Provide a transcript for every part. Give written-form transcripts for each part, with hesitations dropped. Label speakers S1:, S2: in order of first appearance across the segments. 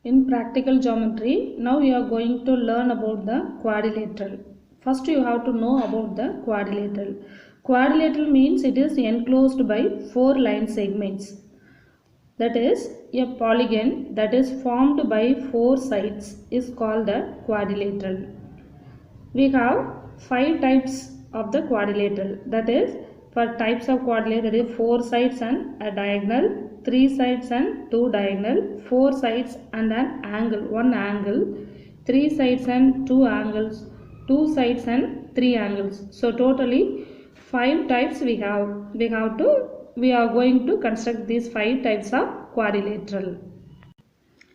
S1: In practical geometry, now you are going to learn about the quadrilateral. First you have to know about the quadrilateral. Quadrilateral means it is enclosed by 4 line segments. That is, a polygon that is formed by 4 sides is called the quadrilateral. We have 5 types of the quadrilateral. That is, for types of quadrilateral, that is 4 sides and a diagonal, 3 sides and 2 diagonal, 4 sides and an angle, 1 angle, 3 sides and 2 angles, 2 sides and 3 angles. So totally 5 types we have. We are going to construct these 5 types of quadrilateral.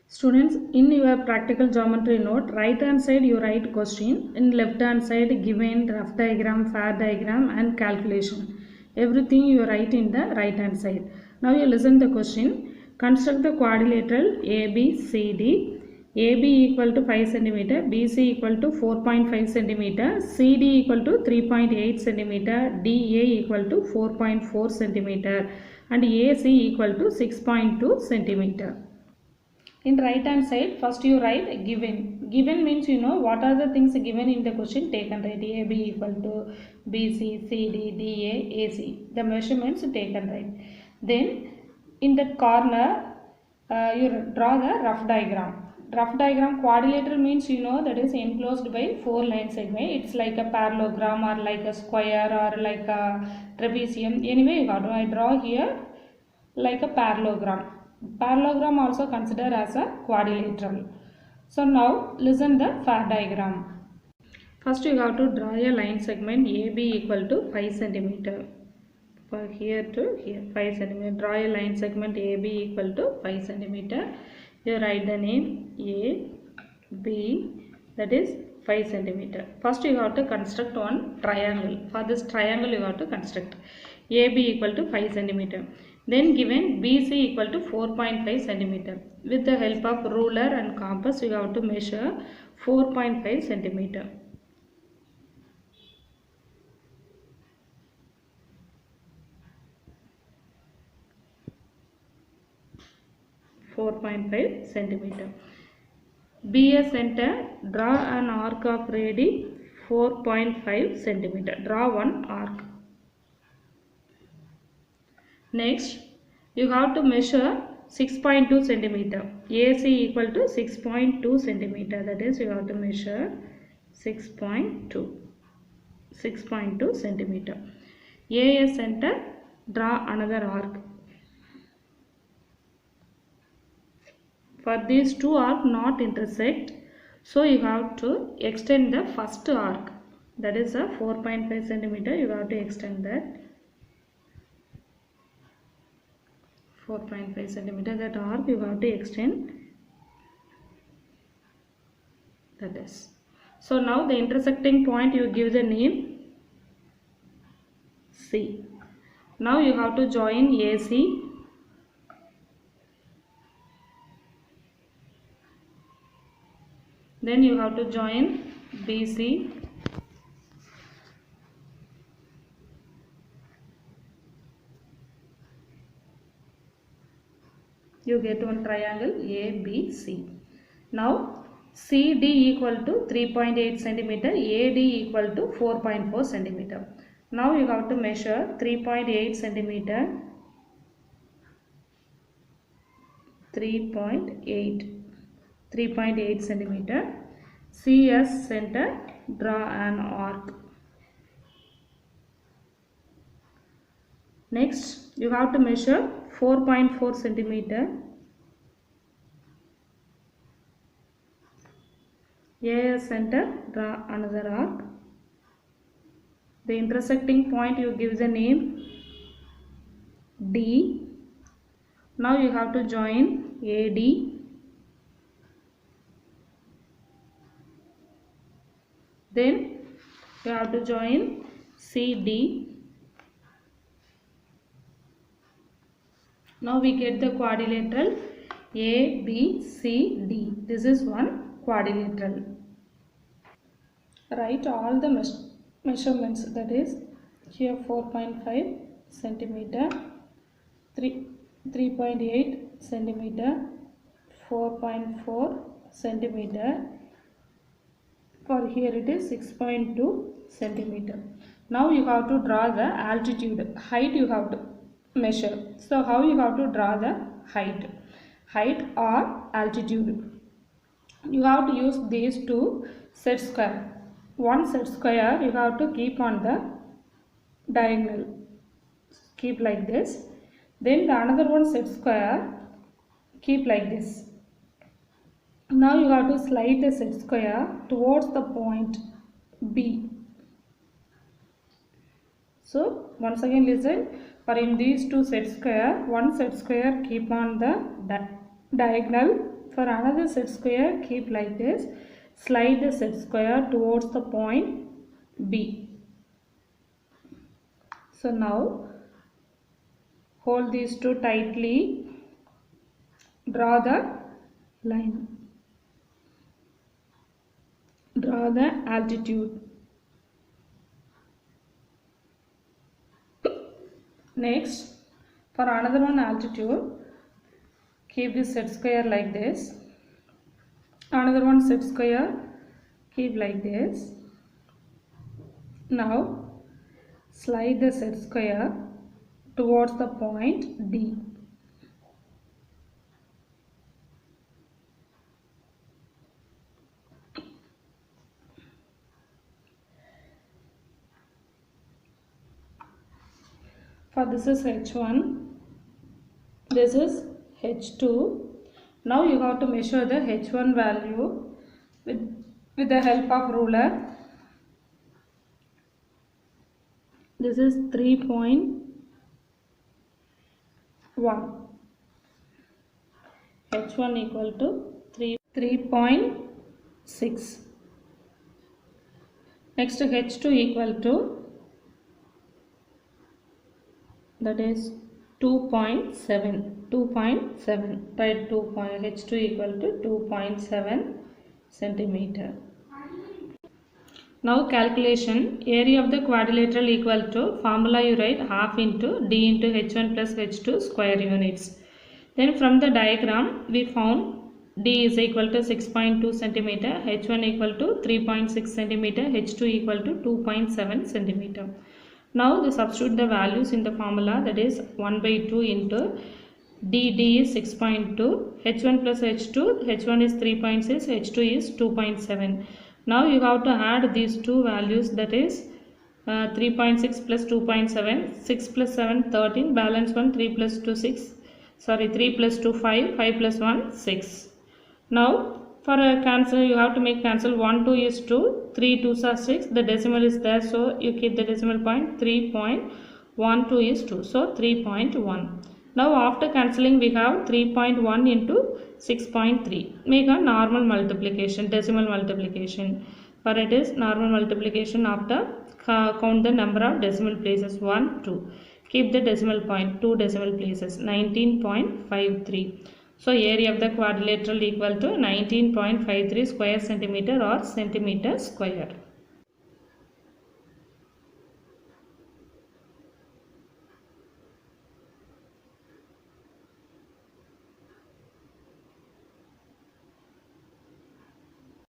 S1: Students, in your practical geometry note, right hand side you write question, in left hand side given rough diagram, fair diagram and calculation. Everything you write in the right hand side. Now you listen the question. Construct the quadrilateral ABCD. AB equal to 5 cm, BC equal to 4.5 cm, CD equal to 3.8 cm, DA equal to 4.4 cm and AC equal to 6.2 cm. In right hand side, first you write given. Given means you know what are the things given in the question taken, right? AB equal to BC, CD, DA, AC. The measurements taken, right? Then in that corner, you draw the rough diagram. Rough diagram quadrilateral means you know that is enclosed by 4 line segment. It's like a parallelogram or like a square or like a trapezium. Anyway, I draw here like a parallelogram. Parallelogram also considered as a quadrilateral. So now listen the fair diagram. First you have to draw a line segment AB equal to 5 cm. For here to here 5 cm. Draw a line segment AB equal to 5 cm. You write the name A, B, that is 5 cm. First you have to construct one triangle. For this triangle you have to construct AB equal to 5 cm. Then given BC equal to 4.5 cm. With the help of ruler and compass you have to measure 4.5 cm. Be a center, draw an arc of radius 4.5 cm. Draw one arc. Next, you have to measure 6.2 cm. AC equal to 6.2 cm. That is, you have to measure 6.2 cm. AS center, draw another arc. For these two arcs not intersect, so you have to extend the first arc. That is a 4.5 cm. You have to extend that 4.5 cm. That arc you have to extend. That is. So now the intersecting point you give the name C. Now you have to join AC. Then you have to join BC. You get one triangle ABC. Now CD equal to 3.8 cm, AD equal to 4.4 cm. Now you have to measure 3.8 cm, 3.8 cm. CS center, draw an arc. Next, you have to measure 4.4 cm. AS center, draw another arc. The intersecting point you give the name D. Now you have to join AD. Then you have to join CD. Now we get the quadrilateral ABCD. This is one quadrilateral. Write all the measurements, that is here 4.5 cm, 3.8 cm, 4.4 centimeter. For here it is 6.2 centimeter. Now you have to draw the altitude. Height you have to measure. So how you have to draw the height? Height or altitude? You have to use these two set square. One set square you have to keep on the diagonal. Keep like this. Then the another one set square keep like this. Now you have to slide the set square towards the point B. So once again listen. For in these two set square, one set square keep on the diagonal. For another set square keep like this. Slide the set square towards the point B. So now hold these two tightly. Draw the line. Draw the altitude. Next, for another one altitude, keep this set square like this. Another one set square, keep like this. Now, slide the set square towards the point D. For this is H1, this is H2. Now you have to measure the H1 value with the help of ruler. This is 3.1. H1 equal to 3.6. Next H2 equal to, that is 2.7. 2.7. Write H2 equal to 2.7 centimeter. Now calculation. Area of the quadrilateral equal to, formula you write half into D into H1 plus H2 square units. Then from the diagram we found D is equal to 6.2 centimeter, H1 equal to 3.6 centimeter, H2 equal to 2.7 centimeter. Now they substitute the values in the formula, that is 1 by 2 into D is 6.2, H1 plus H2, H1 is 3.6, H2 is 2.7. Now you have to add these two values, that is 3.6 plus 2.7, 6 plus 7 13, balance 1, 3 plus 2 6, 3 plus 2 5, 5 plus 1 6. Now for a cancel you have to make cancel. 1 2 is 2, 3 2s are 6, the decimal is there, so you keep the decimal point. 3.12 is 2, so 3.1. Now after cancelling we have 3.1 into 6.3. Make a normal multiplication, decimal multiplication. For it is normal multiplication after count the number of decimal places, 1 2. Keep the decimal point 2 decimal places, 19.53. So area of the quadrilateral equal to 19.53 square centimeter or centimeter square.